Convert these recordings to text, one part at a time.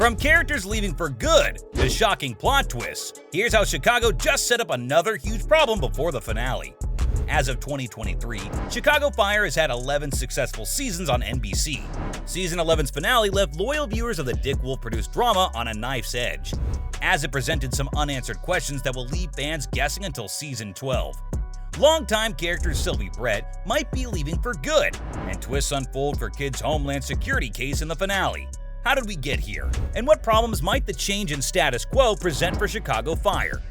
From characters leaving for good to shocking plot twists, here's how Chicago just set up another huge problem before the finale. As of 2023, Chicago Fire has had 11 successful seasons on NBC. Season 11's finale left loyal viewers of the Dick Wolf-produced drama on a knife's edge, as it presented some unanswered questions that will leave fans guessing until Season 12. Longtime character Sylvie Brett might be leaving for good, and twists unfold for Kid's Homeland Security case in the finale. How did we get here? And what problems might the change in status quo present for Chicago Fire?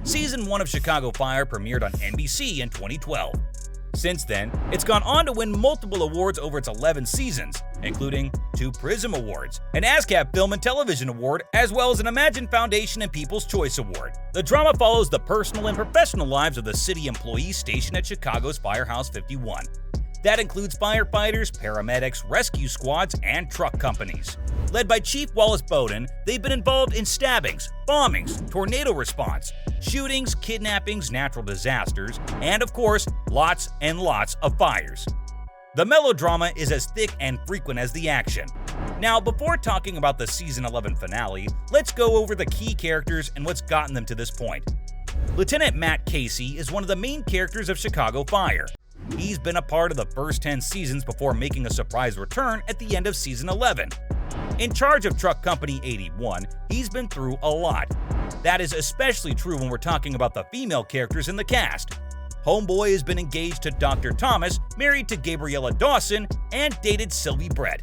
Season 1 of Chicago Fire premiered on NBC in 2012. Since then, it's gone on to win multiple awards over its 11 seasons, including 2 Prism Awards, an ASCAP Film and Television Award, as well as an Imagine Foundation and People's Choice Award. The drama follows the personal and professional lives of the city employees stationed at Chicago's Firehouse 51. That includes firefighters, paramedics, rescue squads, and truck companies. Led by Chief Wallace Bowden, they've been involved in stabbings, bombings, tornado response, shootings, kidnappings, natural disasters, and of course, lots and lots of fires. The melodrama is as thick and frequent as the action. Now, before talking about the Season 11 finale, let's go over the key characters and what's gotten them to this point. Lieutenant Matt Casey is one of the main characters of Chicago Fire. He's been a part of the first 10 seasons before making a surprise return at the end of Season 11. In charge of Truck Company 81, he's been through a lot. That is especially true when we're talking about the female characters in the cast. Homeboy has been engaged to Dr. Thomas, married to Gabriella Dawson, and dated Sylvie Brett.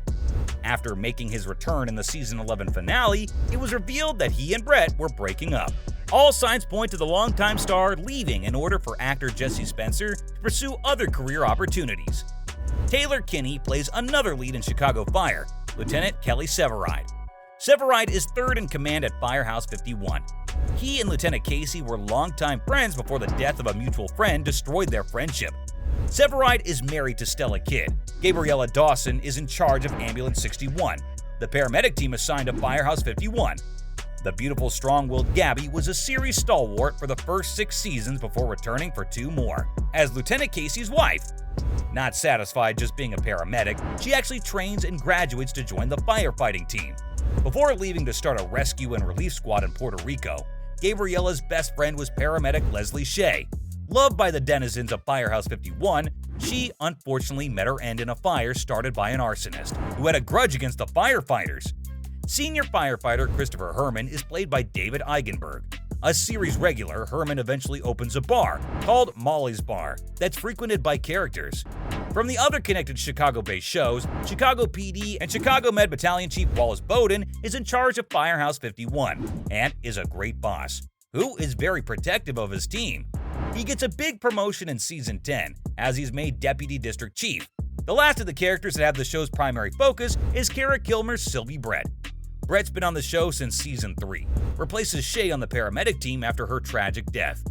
After making his return in the Season 11 finale, it was revealed that he and Brett were breaking up. All signs point to the longtime star leaving in order for actor Jesse Spencer to pursue other career opportunities. Taylor Kinney plays another lead in Chicago Fire, Lieutenant Kelly Severide. Severide is third in command at Firehouse 51. He and Lieutenant Casey were longtime friends before the death of a mutual friend destroyed their friendship. Severide is married to Stella Kidd. Gabriella Dawson is in charge of Ambulance 61, the paramedic team assigned to Firehouse 51. The beautiful, strong-willed Gabby was a series stalwart for the first 6 seasons before returning for 2 more, as Lieutenant Casey's wife. Not satisfied just being a paramedic, she actually trains and graduates to join the firefighting team. Before leaving to start a rescue and relief squad in Puerto Rico, Gabriella's best friend was paramedic Leslie Shea. Loved by the denizens of Firehouse 51, she unfortunately met her end in a fire started by an arsonist who had a grudge against the firefighters. Senior firefighter Christopher Herman is played by David Eigenberg. A series regular, Herman eventually opens a bar called Molly's Bar that's frequented by characters. From the other connected Chicago-based shows, Chicago PD and Chicago Med Battalion Chief Wallace Bowden is in charge of Firehouse 51 and is a great boss, who is very protective of his team. He gets a big promotion in Season 10 as he's made Deputy District Chief. The last of the characters that have the show's primary focus is Kara Kilmer's Sylvie Brett. Brett's been on the show since Season 3, replaces Shea on the paramedic team after her tragic death.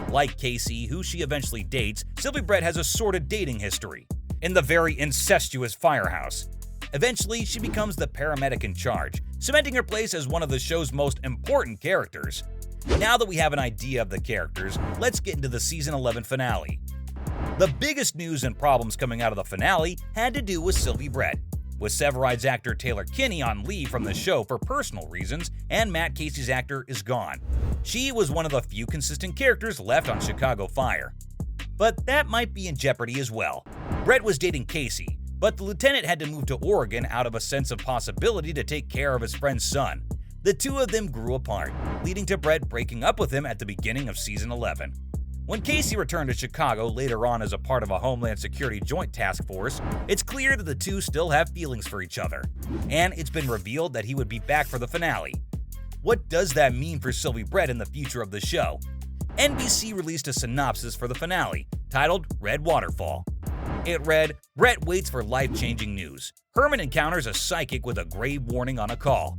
Like Casey, who she eventually dates, Sylvie Brett has a sordid dating history in the very incestuous Firehouse. Eventually, she becomes the paramedic in charge, cementing her place as one of the show's most important characters. Now that we have an idea of the characters, let's get into the Season 11 finale. The biggest news and problems coming out of the finale had to do with Sylvie Brett. With Severide's actor Taylor Kinney on leave from the show for personal reasons, and Matt Casey's actor is gone. She was one of the few consistent characters left on Chicago Fire. But that might be in jeopardy as well. Brett was dating Casey, but the lieutenant had to move to Oregon out of a sense of possibility to take care of his friend's son. The two of them grew apart, leading to Brett breaking up with him at the beginning of Season 11. When Casey returned to Chicago later on as a part of a Homeland Security Joint Task Force, it's clear that the two still have feelings for each other, and it's been revealed that he would be back for the finale. What does that mean for Sylvie Brett in the future of the show? NBC released a synopsis for the finale, titled Red Waterfall. It read, Brett waits for life-changing news. Herman encounters a psychic with a grave warning on a call.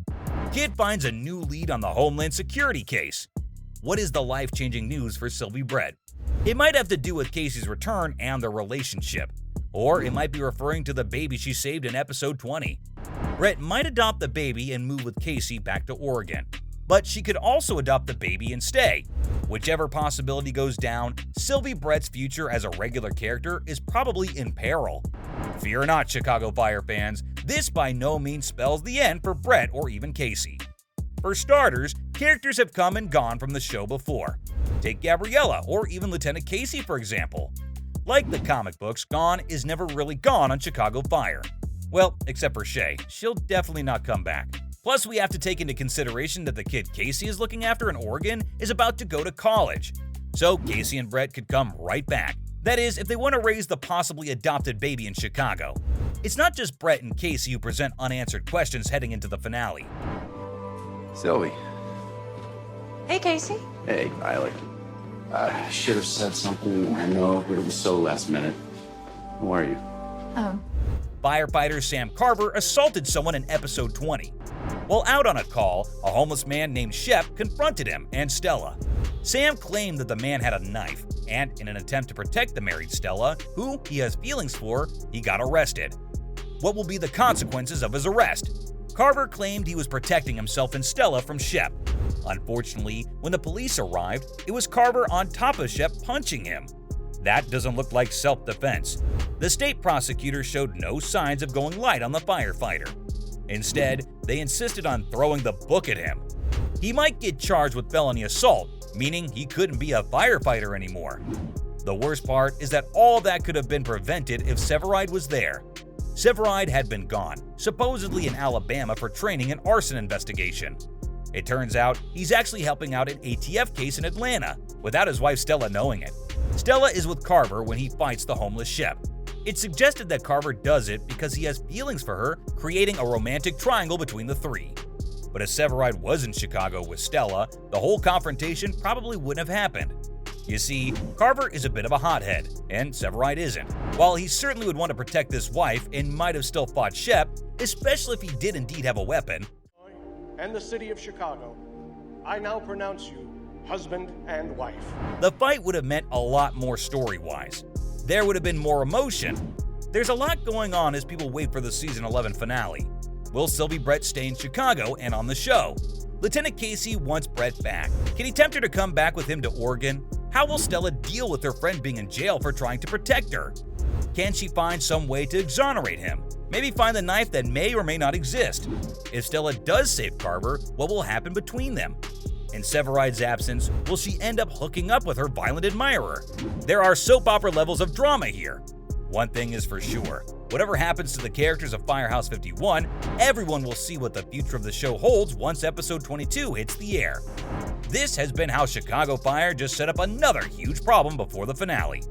Kid finds a new lead on the Homeland Security case. What is the life-changing news for Sylvie Brett? It might have to do with Casey's return and their relationship, or it might be referring to the baby she saved in episode 20. Brett might adopt the baby and move with Casey back to Oregon, but she could also adopt the baby and stay. Whichever possibility goes down, Sylvie Brett's future as a regular character is probably in peril. Fear not, Chicago Fire fans, This by no means spells the end for Brett or even Casey. For starters, characters have come and gone from the show before. Take Gabriella or even Lieutenant Casey for example. Like the comic books, Gone is never really gone on Chicago Fire. Well, except for Shay, she'll definitely not come back. Plus, we have to take into consideration that the kid Casey is looking after in Oregon is about to go to college. So Casey and Brett could come right back. That is, if they want to raise the possibly adopted baby in Chicago. It's not just Brett and Casey who present unanswered questions heading into the finale. Sylvie. Hey, Casey. Hey, Riley. I should have said something, I know, but it was so last minute. Who are you? Firefighter Sam Carver assaulted someone in episode 20. While out on a call, a homeless man named Shep confronted him and Stella. Sam claimed that the man had a knife, and in an attempt to protect the married Stella, who he has feelings for, he got arrested. What will be the consequences of his arrest? Carver claimed he was protecting himself and Stella from Shep. Unfortunately, when the police arrived, it was Carver on top of Shep punching him. That doesn't look like self-defense. The state prosecutor showed no signs of going light on the firefighter. Instead, they insisted on throwing the book at him. He might get charged with felony assault, meaning he couldn't be a firefighter anymore. The worst part is that all that could have been prevented if Severide was there. Severide had been gone, supposedly in Alabama for training an arson investigation. It turns out he's actually helping out an ATF case in Atlanta, without his wife Stella knowing it. Stella is with Carver when he fights the homeless Shep. It's suggested that Carver does it because he has feelings for her, creating a romantic triangle between the three. But if Severide was in Chicago with Stella, the whole confrontation probably wouldn't have happened. You see, Carver is a bit of a hothead, and Severide isn't. While he certainly would want to protect this wife and might have still fought Shep, especially if he did indeed have a weapon. And the city of Chicago, I now pronounce you husband and wife. The fight would have meant a lot more story-wise. There would have been more emotion. There's a lot going on as people wait for the season 11 finale. Will Sylvie Brett stay in Chicago and on the show? Lieutenant Casey wants Brett back. Can he tempt her to come back with him to Oregon? How will Stella deal with her friend being in jail for trying to protect her? Can she find some way to exonerate him? Maybe find the knife that may or may not exist. If Stella does save Carver, what will happen between them? In Severide's absence, will she end up hooking up with her violent admirer? There are soap opera levels of drama here. One thing is for sure, whatever happens to the characters of Firehouse 51, everyone will see what the future of the show holds once episode 22 hits the air. This has been how Chicago Fire just set up another huge problem before the finale.